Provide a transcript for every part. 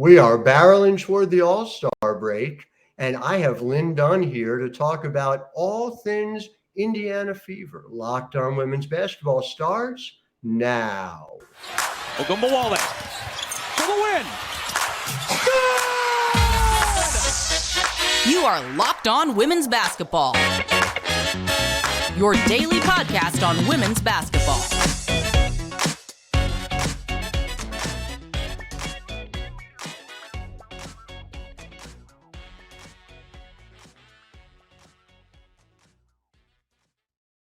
We are barreling toward the All Star break, and I have Lin Dunn here to talk about all things Indiana Fever. Locked On Women's Basketball starts now. Ogunbowale for the win. You are Locked On Women's Basketball, your daily podcast on women's basketball.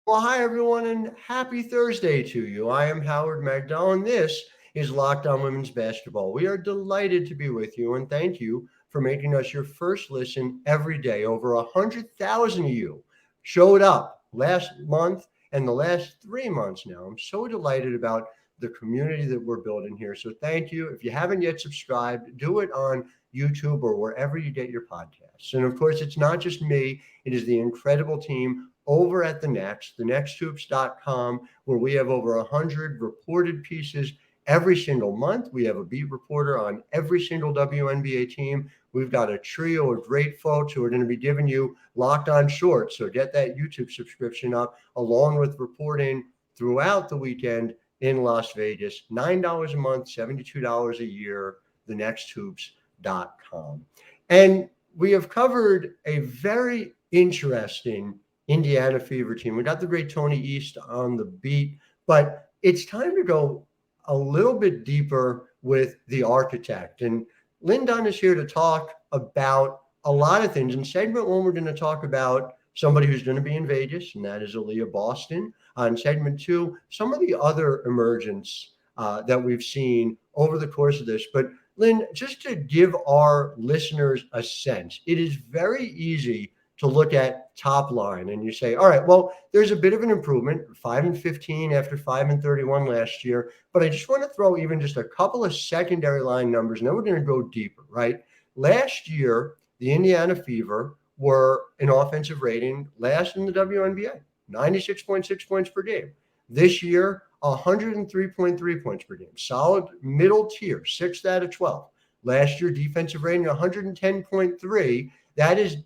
Well, hi, everyone, and happy Thursday to you. I am Howard Megdal, and this is Locked On Women's Basketball. We are delighted to be with you, and thank you for making us your first listen every day. Over 100,000 of you showed up last month and the last 3 months now. I'm so delighted about the community that we're building here. So thank you. If you haven't yet subscribed, do it on YouTube or wherever you get your podcasts. And of course, it's not just me. It is the incredible team over at the nexthoops.com, where we have over 100 reported pieces every single month. We have a beat reporter on every single WNBA team. We've got a trio of great folks who are going to be giving you Locked On Shorts. So get that YouTube subscription up, along with reporting throughout the weekend in Las Vegas. $9 a month, $72 a year, thenexthoops.com. And we have covered a very interesting Indiana Fever team. We got the great Tony East on the beat, but it's time to go a little bit deeper with the architect. And Lin Dunn is here to talk about a lot of things. In segment one, we're going to talk about somebody who's going to be in Vegas, and that is Aliyah Boston. In segment two, some of the other emergence that we've seen over the course of this. But Lin, just to give our listeners a sense, it is very easy to look at top line and you say, all right, well, there's a bit of an improvement, 5-15 after 5-31 last year. But I just want to throw even just a couple of secondary line numbers, and then we're going to go deeper, right? Last year, the Indiana Fever were in offensive rating last in the WNBA, 96.6 points per game. This year, 103.3 points per game. Solid middle tier, 6th out of 12. Last year, defensive rating, 110.3. That is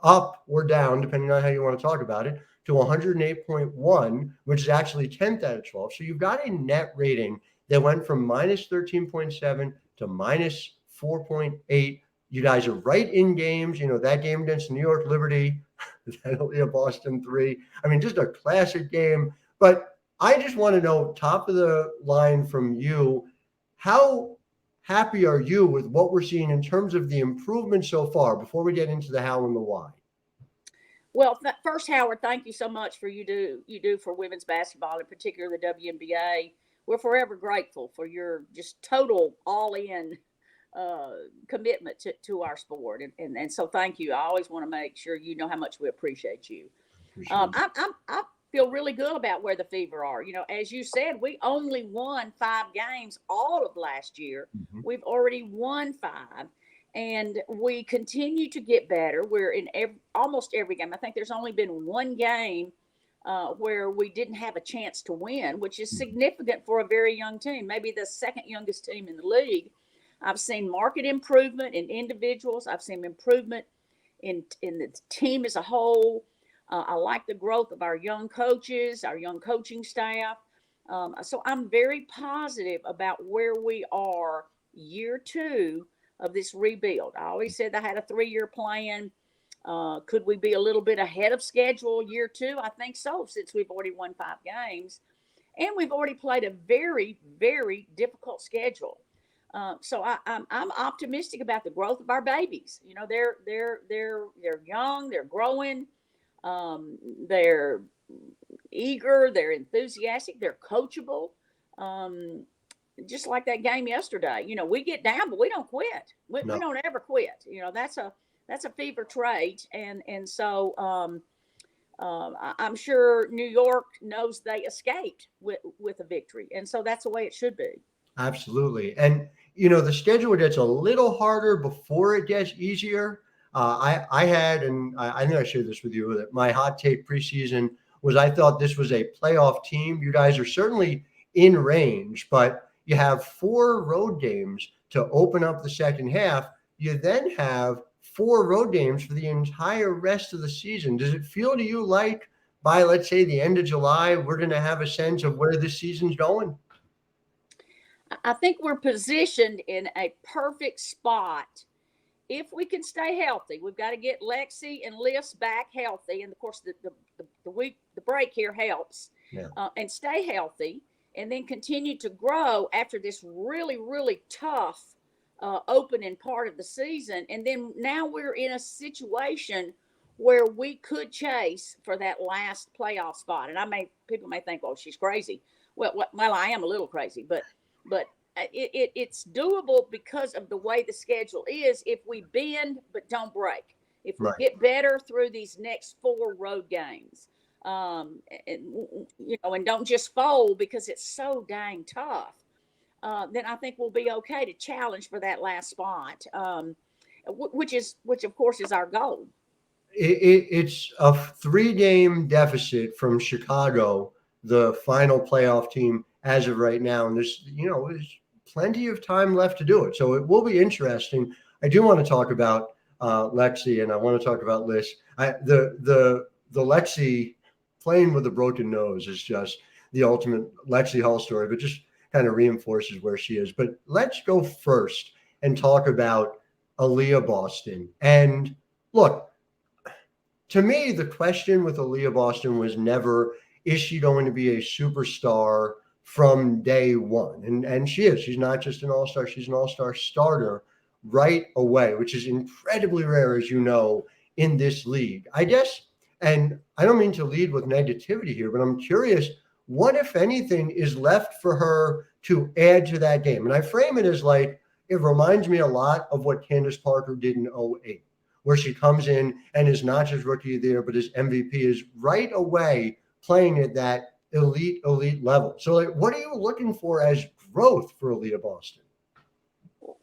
up or down, depending on how you want to talk about it, to 108.1, which is actually 10th out of 12. So you've got a net rating that went from minus 13.7 to minus 4.8. You guys are right in games. You know, that game against New York Liberty, that Aliyah Boston 3. I mean, just a classic game. But I just want to know, top of the line from you, how happy are you with what we're seeing in terms of the improvement so far before we get into the how and the why? Well, first, Howard, thank you so much for you do for women's basketball, in particular the WNBA. We're forever grateful for your just total all-in commitment to our sport, and so thank you. I always want to make sure you know how much we appreciate you. I feel really good about where the Fever are. You know, as you said, we only won 5 games all of last year. Mm-hmm. We've already won 5, and we continue to get better. We're in almost every game. I think there's only been one game where we didn't have a chance to win, which is significant for a very young team, maybe the second youngest team in the league. I've seen market improvement in individuals. I've seen improvement in the team as a whole. I like the growth of our young coaches, our young coaching staff. So I'm very positive about where we are year 2 of this rebuild. I always said I had a 3-year plan. Could we be a little bit ahead of schedule year 2? I think so, since we've already won 5 games. And we've already played a very, very difficult schedule. So I'm optimistic about the growth of our babies. You know, they're young, they're growing. They're eager, they're enthusiastic, they're coachable. Just like that game yesterday, you know, we get down, but we don't quit. We don't ever quit. You know, that's a Fever trait. And so I'm sure New York knows they escaped with a victory. And so that's the way it should be. Absolutely. And, you know, the schedule gets a little harder before it gets easier. I had, and I think I shared this with you, that my hot take preseason was I thought this was a playoff team. You guys are certainly in range, but you have 4 road games to open up the second half. You then have 4 road games for the entire rest of the season. Does it feel to you like by, let's say, the end of July, we're going to have a sense of where this season's going? I think we're positioned in a perfect spot if we can stay healthy. We've got to get Lexie and Liz back healthy, and of course the break here helps. Yeah. And stay healthy, and then continue to grow after this really, really tough opening part of the season. And then now we're in a situation where we could chase for that last playoff spot. And people may think, "Oh, she's crazy." Well, I am a little crazy, but it's doable because of the way the schedule is. If we bend but don't break, if we get better through these next 4 road games, and don't just fold because it's so dang tough, then I think we'll be okay to challenge for that last spot, which of course is our goal. It's a 3-game deficit from Chicago, the final playoff team as of right now, and there's plenty of time left to do it. So it will be interesting. I do want to talk about Lexie, and I want to talk about Liz. The Lexie playing with a broken nose is just the ultimate Lexie Hall story, but just kind of reinforces where she is. But let's go first and talk about Aliyah Boston. And look, to me, the question with Aliyah Boston was never, is she going to be a superstar from day one? And she is. She's not just an all-star. She's an all-star starter right away, which is incredibly rare, as you know, in this league. I guess, and I don't mean to lead with negativity here, but I'm curious, what, if anything, is left for her to add to that game? And I frame it as like, it reminds me a lot of what Candace Parker did in 2008, where she comes in and is not just rookie of the year, but is MVP, is right away playing at that elite level. So like, what are you looking for as growth for Aliyah Boston?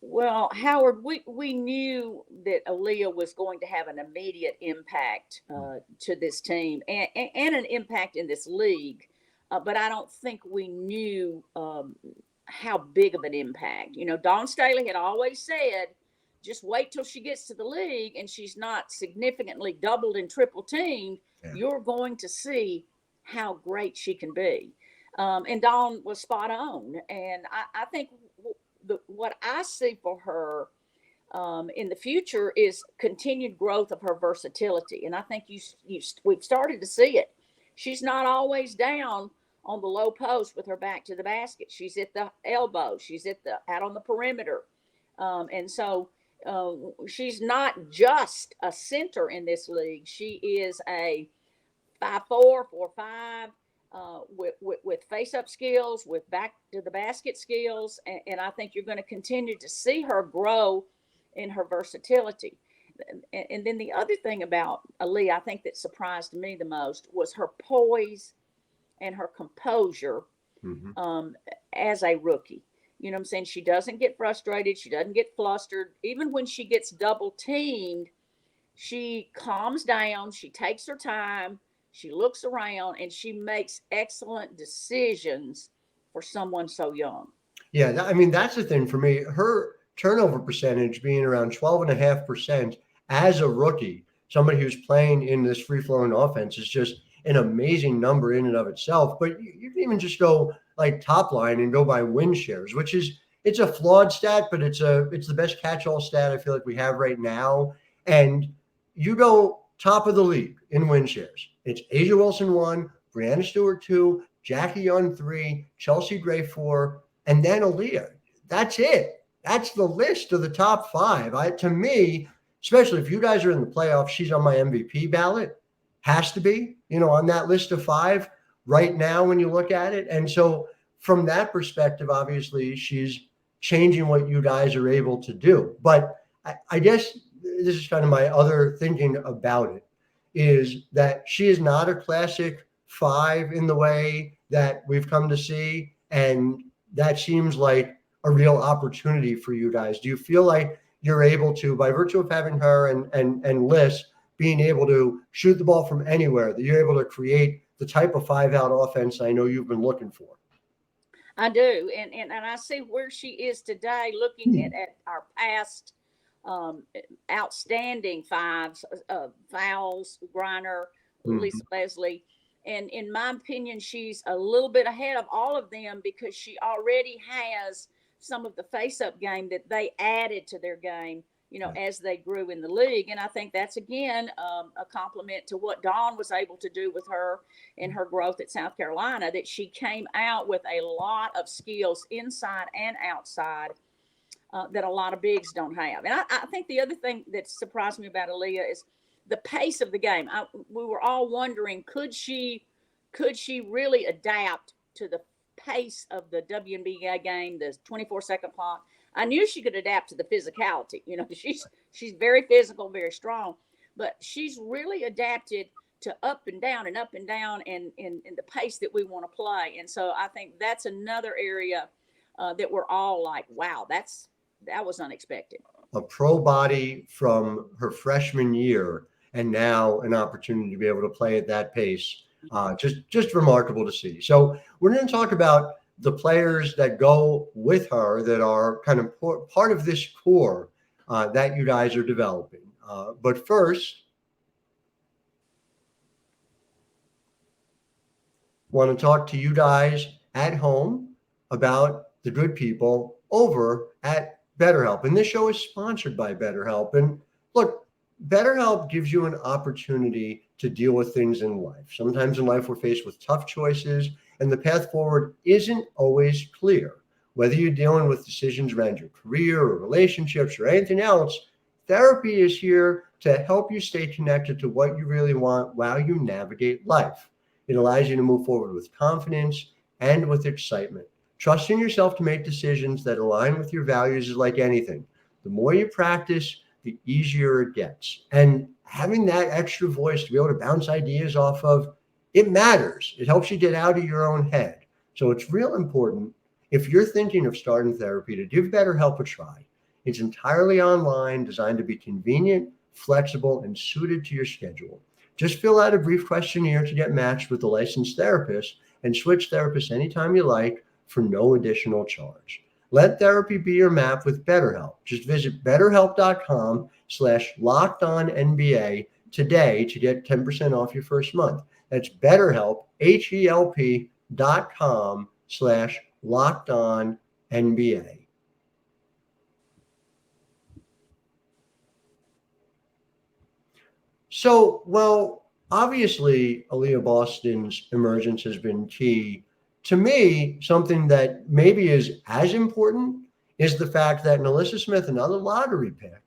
Well, Howard, we knew that Aliyah was going to have an immediate impact to this team and an impact in this league, but I don't think we knew how big of an impact. Dawn Staley had always said, just wait till she gets to the league and she's not significantly doubled and triple teamed. Yeah. You're going to see how great she can be. And Dawn was spot on. And I think what I see for her in the future is continued growth of her versatility. And I think we've started to see it. She's not always down on the low post with her back to the basket. She's at the elbow. She's out on the perimeter. And so she's not just a center in this league. She is a 5'4", 4'5", with face-up skills, with back to the basket skills, and I think you're going to continue to see her grow in her versatility. And then the other thing about Aliyah, I think that surprised me the most, was her poise and her composure as a rookie. You know what I'm saying? She doesn't get frustrated. She doesn't get flustered. Even when she gets double teamed, she calms down. She takes her time. She looks around and she makes excellent decisions for someone so young. Yeah, I mean, that's the thing for me. Her turnover percentage being around 12.5% as a rookie, somebody who's playing in this free-flowing offense, is just an amazing number in and of itself. But you can even just go like top line and go by win shares, which is, it's a flawed stat, but it's the best catch-all stat I feel like we have right now. And you go top of the league in win shares. It's A'ja Wilson 1, Breanna Stewart 2, Jackie Young 3, Chelsea Gray 4, and then Aliyah. That's it. That's the list of the top 5. To me, especially if you guys are in the playoffs, she's on my MVP ballot. Has to be, on that list of 5 right now when you look at it. And so from that perspective, obviously, she's changing what you guys are able to do. But I guess this is kind of my other thinking about it, is that she is not a classic 5 in the way that we've come to see. And that seems like a real opportunity for you guys. Do you feel like you're able to, by virtue of having her and Liz being able to shoot the ball from anywhere, that you're able to create the type of 5-out offense I know you've been looking for? I do, and I see where she is today, looking at our past outstanding fives, Fowles, Griner, Lisa Leslie, and in my opinion, she's a little bit ahead of all of them because she already has some of the face-up game that they added to their game, as they grew in the league. And I think that's, again, a compliment to what Dawn was able to do with her in her growth at South Carolina, that she came out with a lot of skills inside and outside that a lot of bigs don't have. And I think the other thing that surprised me about Aliyah is the pace of the game. We were all wondering, could she really adapt to the pace of the WNBA game, the 24-second clock? I knew she could adapt to the physicality. She's very physical, very strong, but she's really adapted to up and down and the pace that we want to play. And so I think that's another area that we're all like, wow, that was unexpected. A pro body from her freshman year, and now an opportunity to be able to play at that pace. Just remarkable to see. So we're going to talk about the players that go with her that are kind of part of this core that you guys are developing. But first, want to talk to you guys at home about the good people over at BetterHelp. And this show is sponsored by BetterHelp. And look, BetterHelp gives you an opportunity to deal with things in life. Sometimes in life, we're faced with tough choices, and the path forward isn't always clear. Whether you're dealing with decisions around your career or relationships or anything else, therapy is here to help you stay connected to what you really want while you navigate life. It allows you to move forward with confidence and with excitement. Trusting yourself to make decisions that align with your values is like anything. The more you practice, the easier it gets. And having that extra voice to be able to bounce ideas off of, it matters. It helps you get out of your own head. So it's real important, if you're thinking of starting therapy, to give BetterHelp a try. It's entirely online, designed to be convenient, flexible, and suited to your schedule. Just fill out a brief questionnaire to get matched with a licensed therapist and switch therapists anytime you like for no additional charge. Let therapy be your map with BetterHelp. Just visit betterhelp.com/lockedonnba today to get 10% off your first month. That's BetterHelp, HELP.com/lockedonnba. So, well, obviously, Aliyah Boston's emergence has been key. To me, something that maybe is as important is the fact that NaLyssa Smith, another lottery pick,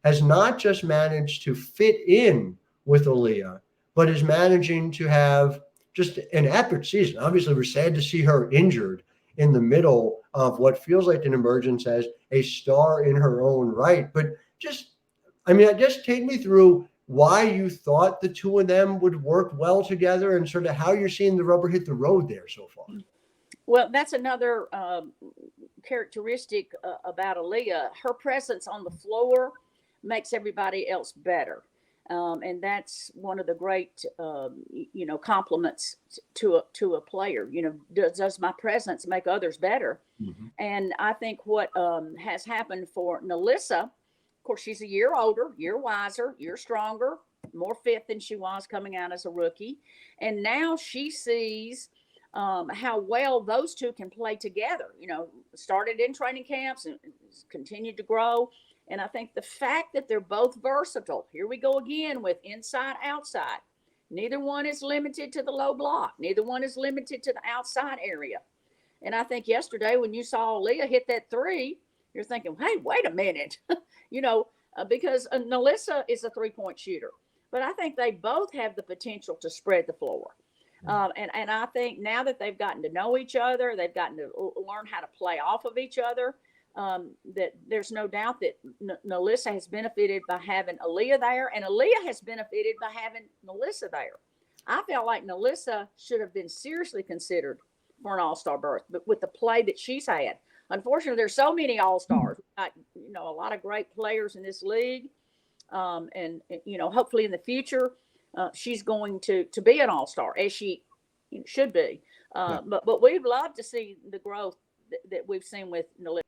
has not just managed to fit in with Aliyah, but is managing to have just an epic season. Obviously, we're sad to see her injured in the middle of what feels like an emergence as a star in her own right. But just take me through why you thought the two of them would work well together and sort of how you're seeing the rubber hit the road there so far. Well, that's another characteristic about Aliyah. Her presence on the floor makes everybody else better. And that's one of the great, compliments to a player. Does my presence make others better? Mm-hmm. And I think what has happened for NaLyssa, of course, she's a year older, year wiser, year stronger, more fit than she was coming out as a rookie. And now she sees how well those two can play together. Started in training camps and continued to grow. And I think the fact that they're both versatile, here we go again with inside, outside. Neither one is limited to the low block. Neither one is limited to the outside area. And I think yesterday when you saw Aliyah hit that three, you're thinking, hey, wait a minute, because NaLyssa is a three-point shooter. But I think they both have the potential to spread the floor. And I think now that they've gotten to know each other, they've gotten to learn how to play off of each other, that there's no doubt that NaLyssa has benefited by having Aliyah there, and Aliyah has benefited by having NaLyssa there. I felt like NaLyssa should have been seriously considered for an All-Star berth, but with the play that she's had. Unfortunately, there's so many All-Stars. We've got, a lot of great players in this league. And hopefully in the future, she's going to be an All-Star, as she should be. But we'd love to see the growth that we've seen with NaLyssa.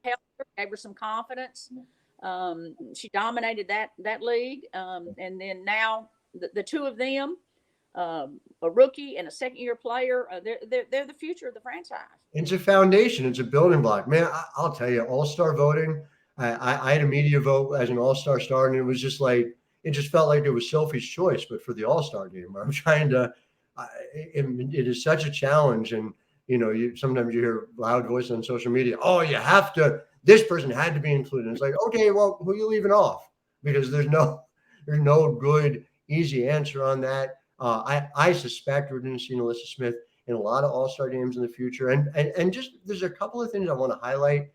Helped her, gave her some confidence. She dominated that league, and then now the two of them, a rookie and a second-year player, they're the future of the franchise. It's a foundation. It's a building block, man. I'll tell you, All-Star voting. I had a media vote as an All-Star star, and it was just like it just felt like it was Sophie's choice, but for the All-Star game, I'm trying to. It is such a challenge, and sometimes you hear loud voices on social media. Oh, you have to. This person had to be included. It's like, okay, well, who are you leaving off? Because there's no good easy answer on that. I suspect we're going to see NaLyssa Smith in a lot of All-Star games in the future, and just there's a couple of things I want to highlight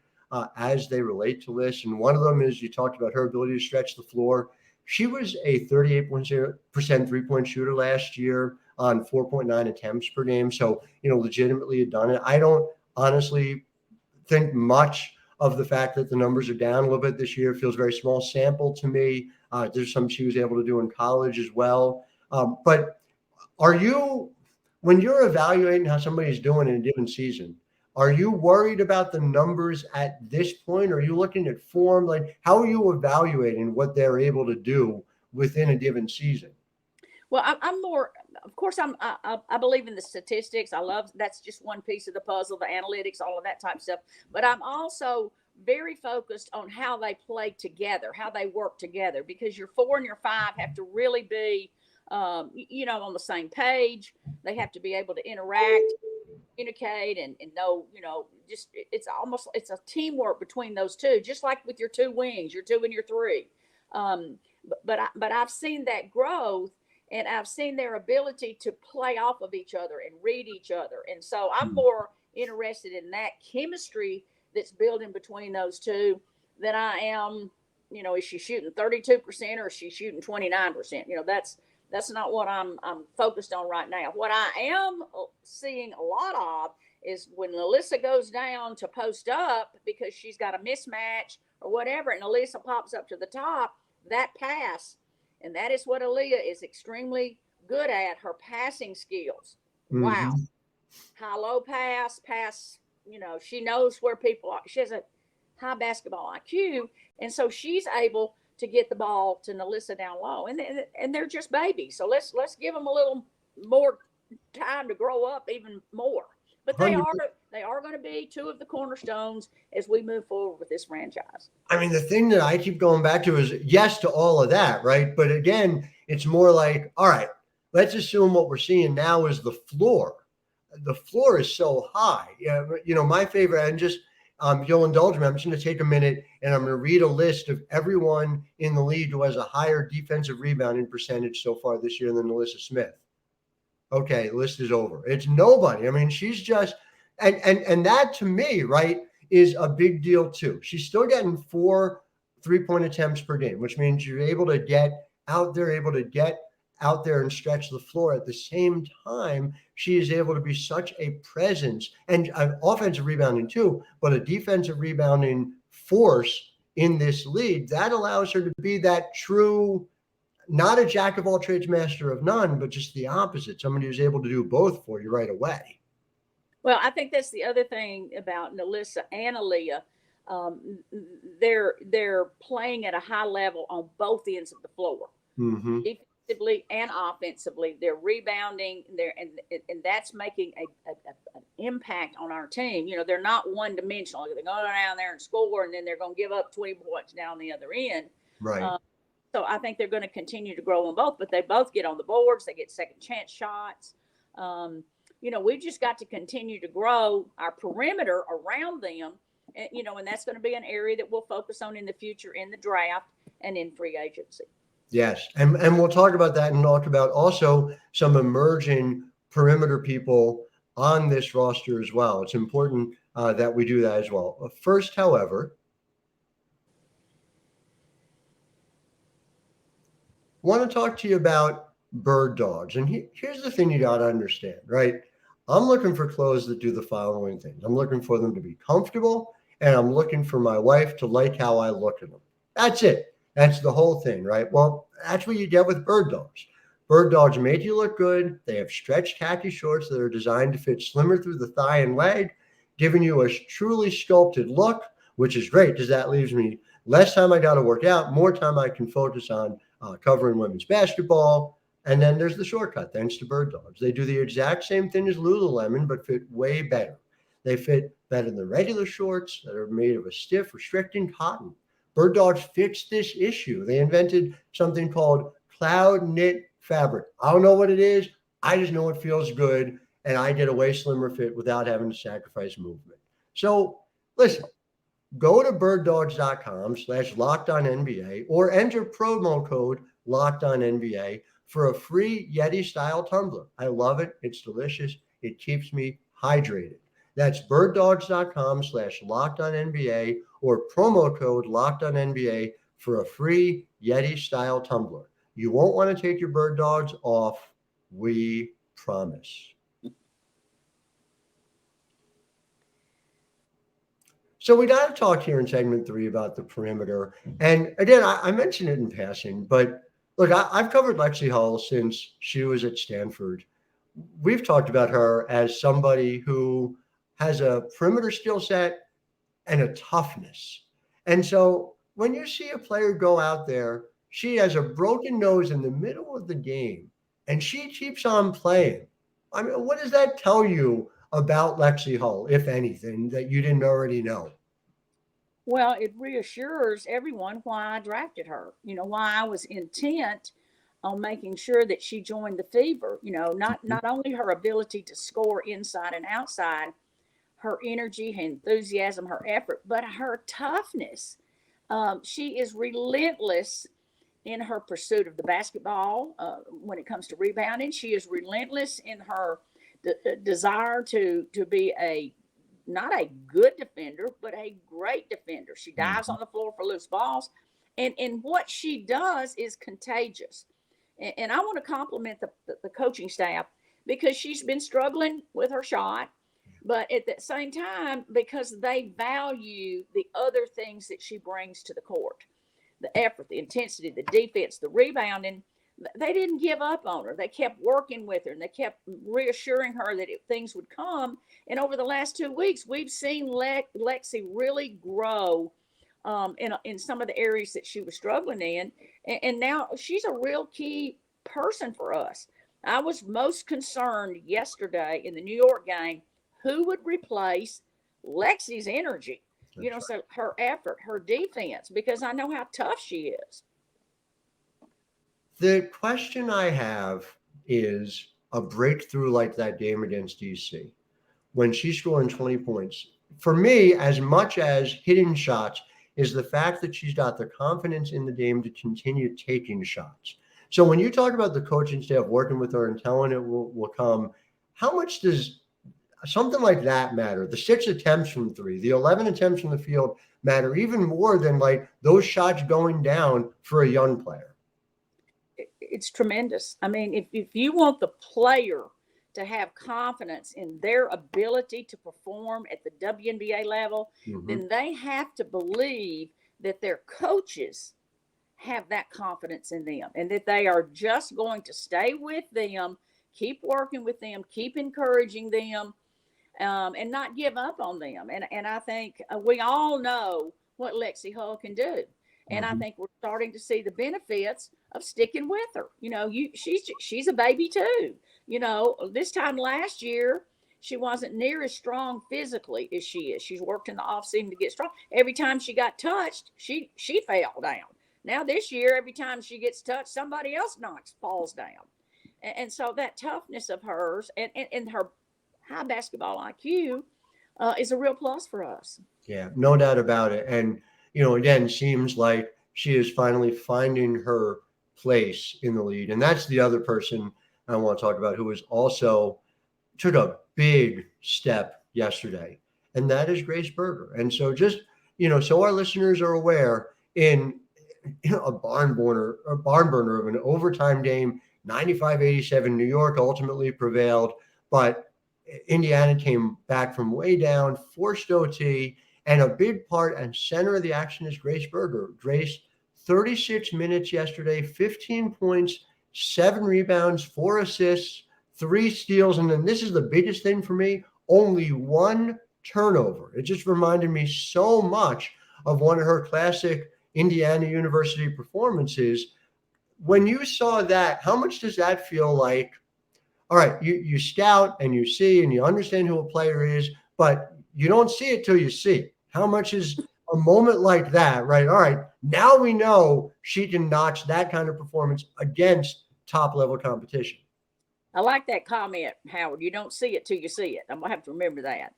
as they relate to Liz. And one of them is you talked about her ability to stretch the floor. She was a 38% three-point shooter last year on 4.9 attempts per game. So, legitimately had done it. I don't honestly think much of the fact that the numbers are down a little bit this year. It feels very small sample to me. There's some she was able to do in college as well. But when you're evaluating how somebody's doing in a given season, are you worried about the numbers at this point? Or are you looking at form? Like, how are you evaluating what they're able to do within a given season? Well, I'm more, of course, I believe in the statistics. I love, that's just one piece of the puzzle, the analytics, all of that type of stuff. But I'm also very focused on how they play together, how they work together, because your 4 and your 5 have to really be, on the same page. They have to be able to interact, communicate, and know, just it's a teamwork between those two, just like with your 2 wings, your 2 and your 3. But I've seen that growth. And I've seen their ability to play off of each other and read each other. And so I'm more interested in that chemistry that's building between those two than I am, is she shooting 32% or is she shooting 29%? That's not what I'm focused on right now. What I am seeing a lot of is when NaLyssa goes down to post up because she's got a mismatch or whatever, and NaLyssa pops up to the top, that pass. And that is what Aliyah is extremely good at, her passing skills. Mm-hmm. Wow. High-low pass, she knows where people are. She has a high basketball IQ. And so she's able to get the ball to NaLyssa down low. And they're just babies. So let's give them a little more time to grow up even more. But they are going to be 2 of the cornerstones as we move forward with this franchise. I mean, the thing that I keep going back to is yes to all of that, right? But again, it's more like, all right, let's assume what we're seeing now is the floor. The floor is so high. My favorite, and just you'll indulge me, I'm just going to take a minute and I'm going to read a list of everyone in the league who has a higher defensive rebounding percentage so far this year than NaLyssa Smith. Okay, list is over. It's nobody. I mean, she's just, and that to me, right, is a big deal too. She's still getting 4 3-point attempts per game, which means you're able to get out there and stretch the floor. At the same time, she is able to be such a presence and offensive rebounding too, but a defensive rebounding force in this league that allows her to be that true, not a jack of all trades, master of none, but just the opposite. Somebody who's able to do both for you right away. Well, I think that's the other thing about NaLyssa and Aliyah. They're playing at a high level on both ends of the floor, defensively and offensively. They're rebounding, and that's making an impact on our team. They're not one dimensional. They're going down there and score, and then they're going to give up 20 points down the other end. Right. So I think they're going to continue to grow on both, but they both get on the boards. They get second chance shots. We've just got to continue to grow our perimeter around them. And that's going to be an area that we'll focus on in the future in the draft and in free agency. Yes. And we'll talk about that and talk about also some emerging perimeter people on this roster as well. It's important that we do that as well. First, however, want to talk to you about bird dogs. And here's the thing you got to understand, right? I'm looking for clothes that do the following things. I'm looking for them to be comfortable, and I'm looking for my wife to like how I look at them. That's it. That's the whole thing, right? Well, that's what you get with bird dogs. Bird Dogs make you look good. They have stretched khaki shorts that are designed to fit slimmer through the thigh and leg, giving you a truly sculpted look, which is great because that leaves me less time I got to work out, more time I can focus on covering women's basketball. And then there's the shortcut, thanks to Bird Dogs. They do the exact same thing as Lululemon, but fit way better. They fit better than regular shorts that are made of a stiff, restricting cotton. Bird Dogs fixed this issue. They invented something called cloud knit fabric. I don't know what it is. I just know it feels good, and I get a way slimmer fit without having to sacrifice movement. So listen, go to birddogs.com/LockedOnNBA or enter promo code LockedOnNBA for a free Yeti-style tumbler. I love it. It's delicious. It keeps me hydrated. That's birddogs.com/LockedOnNBA or promo code LockedOnNBA for a free Yeti-style tumbler. You won't want to take your Bird Dogs off. We promise. So we got to talk here in segment 3 about the perimeter. And again, I mentioned it in passing, but look, I've covered Lexie Hull since she was at Stanford. We've talked about her as somebody who has a perimeter skill set and a toughness. And so when you see a player go out there, she has a broken nose in the middle of the game, and she keeps on playing. I mean, what does that tell you about Lexie Hull, if anything, that you didn't already know? Well, it reassures everyone why I drafted her, why I was intent on making sure that she joined the Fever, not only her ability to score inside and outside, her energy, her enthusiasm, her effort, but her toughness. She is relentless in her pursuit of the basketball when it comes to rebounding. She is relentless in her desire to be not a good defender, but a great defender. She dives on the floor for loose balls. And what she does is contagious. And I want to compliment the coaching staff because she's been struggling with her shot. But at the same time, because they value the other things that she brings to the court, the effort, the intensity, the defense, the rebounding, they didn't give up on her. They kept working with her, and they kept reassuring her that things would come. And over the last 2 weeks, we've seen Lexie really grow in some of the areas that she was struggling in. And now she's a real key person for us. I was most concerned yesterday in the New York game, who would replace Lexie's energy, so her effort, her defense, because I know how tough she is. The question I have is a breakthrough like that game against DC, when she's scoring 20 points. For me, as much as hitting shots, is the fact that she's got the confidence in the game to continue taking shots. So when you talk about the coaching staff working with her and telling it will come, how much does something like that matter? The 6 attempts from 3, the 11 attempts from the field matter even more than like those shots going down for a young player. It's tremendous. I mean, if you want the player to have confidence in their ability to perform at the WNBA level, then they have to believe that their coaches have that confidence in them and that they are just going to stay with them, keep working with them, keep encouraging them, and not give up on them. And I think we all know what Lexie Hull can do. And I think we're starting to see the benefits of sticking with her. She's a baby too. This time last year, she wasn't near as strong physically as she is. She's worked in the offseason to get strong. Every time she got touched, she fell down. Now this year, every time she gets touched, somebody else falls down. And so that toughness of hers and her high basketball IQ is a real plus for us. Yeah, no doubt about it. And, again, seems like she is finally finding her place in the league. And that's the other person I want to talk about who was also took a big step yesterday. And that is Grace Berger. And so just, so our listeners are aware, in a barn burner of an overtime game, 95-87, New York ultimately prevailed, but Indiana came back from way down, forced OT, and a big part and center of the action is Grace Berger. Grace, 36 minutes yesterday, 15 points, 7 rebounds, 4 assists, 3 steals. And then this is the biggest thing for me, only 1 turnover. It just reminded me so much of one of her classic Indiana University performances. When you saw that, how much does that feel like? All right, you scout and you see and you understand who a player is, but you don't see it till you see it. How much is a moment like that, right? All right, now we know she can notch that kind of performance against top level competition. I like that comment, Howard. You don't see it till you see it. I'm going to have to remember that.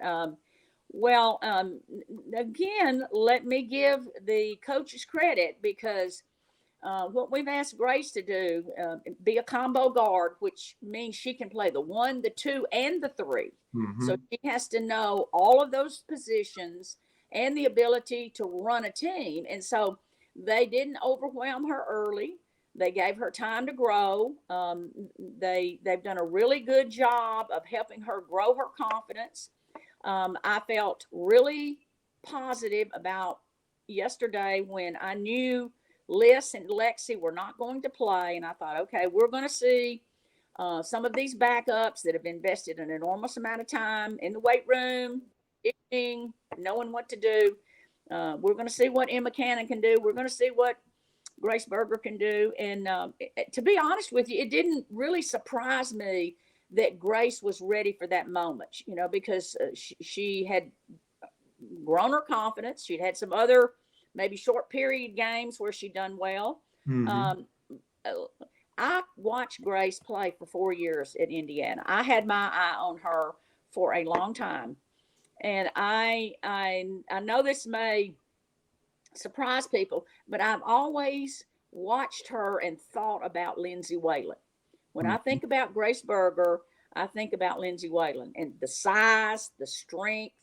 Again, let me give the coaches credit because what we've asked Grace to do, be a combo guard, which means she can play the 1, the 2, and the 3. Mm-hmm. So she has to know all of those positions and the ability to run a team. And so they didn't overwhelm her early. They gave her time to grow. They've done a really good job of helping her grow her confidence. I felt really positive about yesterday when I knew Liz and Lexie were not going to play. And I thought, okay, we're going to see some of these backups that have invested an enormous amount of time in the weight room, eating, knowing what to do. We're going to see what Emma Cannon can do. We're going to see what Grace Berger can do. And to be honest with you, it didn't really surprise me that Grace was ready for that moment, because she had grown her confidence. She'd had some other maybe short period games where she'd done well. Mm-hmm. I watched Grace play for 4 years at Indiana. I had my eye on her for a long time. And I know this may surprise people, but I've always watched her and thought about Lindsay Whalen. When I think about Grace Berger, I think about Lindsay Whalen and the size, the strength,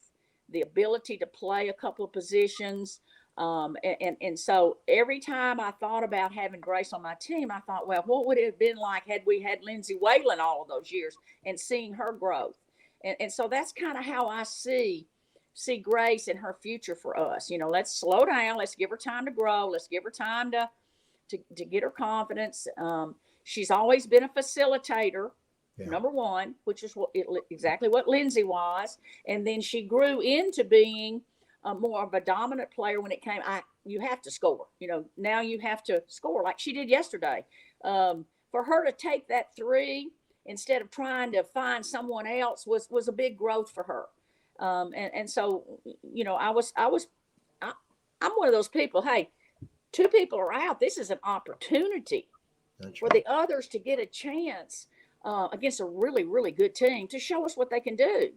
the ability to play a couple of positions. And so every time I thought about having Grace on my team, I thought, well, what would it have been like had we had Lindsay Whalen all of those years and seeing her growth? And so that's kind of how I see Grace and her future for us. Let's slow down. Let's give her time to grow. Let's give her time to get her confidence. She's always been a facilitator, number one, which is exactly what Lindsay was. And then she grew into being more of a dominant player when it came. You have to score. Now you have to score like she did yesterday. For her to take that 3 instead of trying to find someone else was a big growth for her. And so, I'm one of those people. Hey, 2 people are out. This is an opportunity for the others to get a chance against a really, really good team to show us what they can do.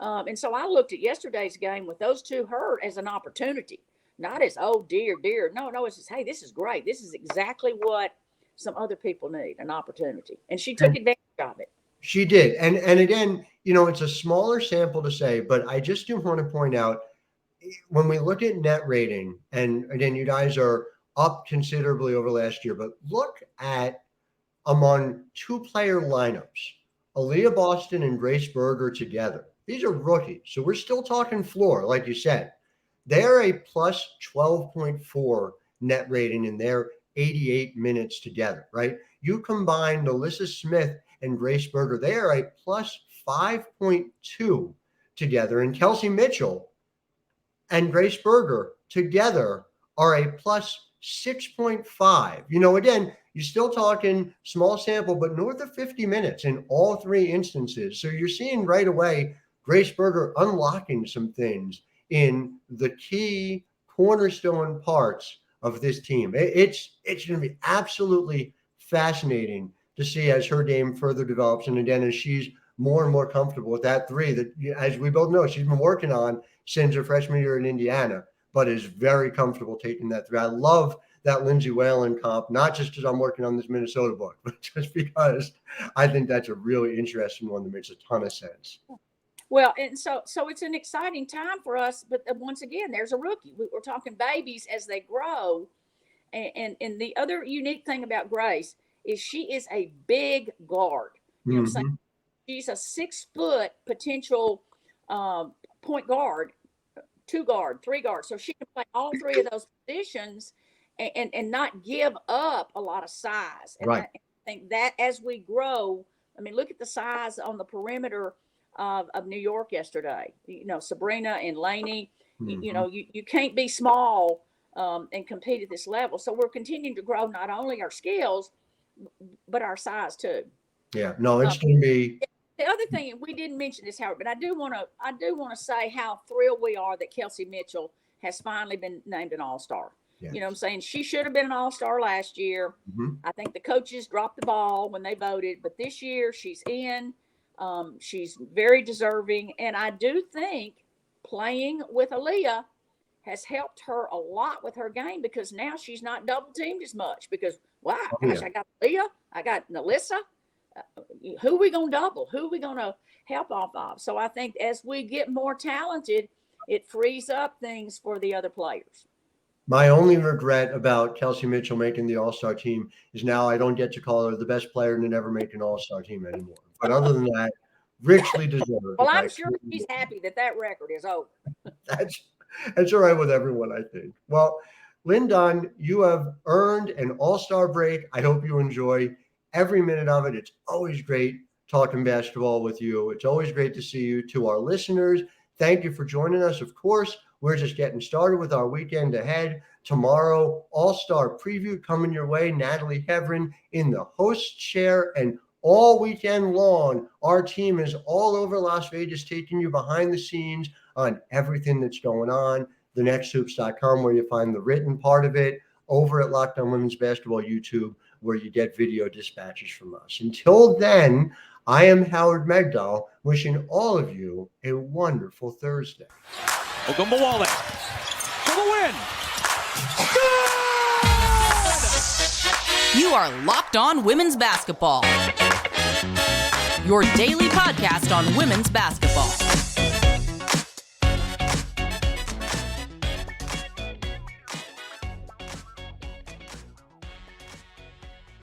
And so I looked at yesterday's game with those 2 hurt as an opportunity, not as, oh, dear. No, it's just, hey, this is great. This is exactly what some other people need, an opportunity. And she took advantage of it. She did. And again, it's a smaller sample to say, but I just do want to point out when we look at net rating, and again, you guys are up considerably over last year, but look at among 2-player lineups, Aliyah Boston and Grace Berger together. These are rookies. So we're still talking floor, like you said. They're a plus 12.4 net rating in their 88 minutes together, right? You combine NaLyssa Smith and Grace Berger, they are a plus 5.2 together. And Kelsey Mitchell and Grace Berger together are a plus 6.5. Again, you're still talking small sample, but north of 50 minutes in all 3 instances. So you're seeing right away Grace Berger unlocking some things in the key cornerstone parts of this team. It's going to be absolutely fascinating to see as her game further develops. And again, as she's more and more comfortable with that 3 that, as we both know, she's been working on since her freshman year in Indiana, but is very comfortable taking that 3. I love that Lindsay Whalen comp, not just because I'm working on this Minnesota book, but just because I think that's a really interesting one that makes a ton of sense. Well, and so it's an exciting time for us. But once again, there's a rookie. We're talking babies as they grow. And the other unique thing about Grace is she is a big guard. You know what I'm saying? She's a 6-foot potential point guard, 2 guard, 3 guard. So she can play all 3 of those positions and not give up a lot of size. And right. think that as we grow, I mean, look at the size on the perimeter of New York yesterday. Sabrina and Laney, you can't be small and compete at this level. So we're continuing to grow not only our skills, but our size too. Yeah, no, it's going to be. The other thing, we didn't mention this, Howard, but I do want to say how thrilled we are that Kelsey Mitchell has finally been named an All Star. Yeah. You know what I'm saying? She should have been an All Star last year. Mm-hmm. I think the coaches dropped the ball when they voted, but this year she's in. She's very deserving, and I do think playing with Aliyah has helped her a lot with her game, because now she's not double teamed as much. Because I got Aliyah, I got NaLyssa. Who are we going to double? Who are we going to help off of? So I think as we get more talented, it frees up things for the other players. My only regret about Kelsey Mitchell making the All-Star team is now I don't get to call her the best player to never make an All-Star team anymore. But other than that, richly deserved. Well, I'm sure she's happy that record is over. That's all right with everyone, I think. Well, Lin Dunn, you have earned an All-Star break. I hope you enjoy every minute of it. It's always great talking basketball with you. It's always great to see you. To our listeners, thank you for joining us. Of course, we're just getting started with our weekend ahead. Tomorrow, All-Star preview coming your way. Natalie Hevron in the host chair, and all weekend long, our team is all over Las Vegas, taking you behind the scenes on everything that's going on. TheNextHoops.com, where you find the written part of it, over at Locked On Women's Basketball YouTube, where you get video dispatches from us. Until then, I am Howard Megdal, wishing all of you a wonderful Thursday. Ogunbowale for the win. You are Locked On Women's Basketball, your daily podcast on women's basketball.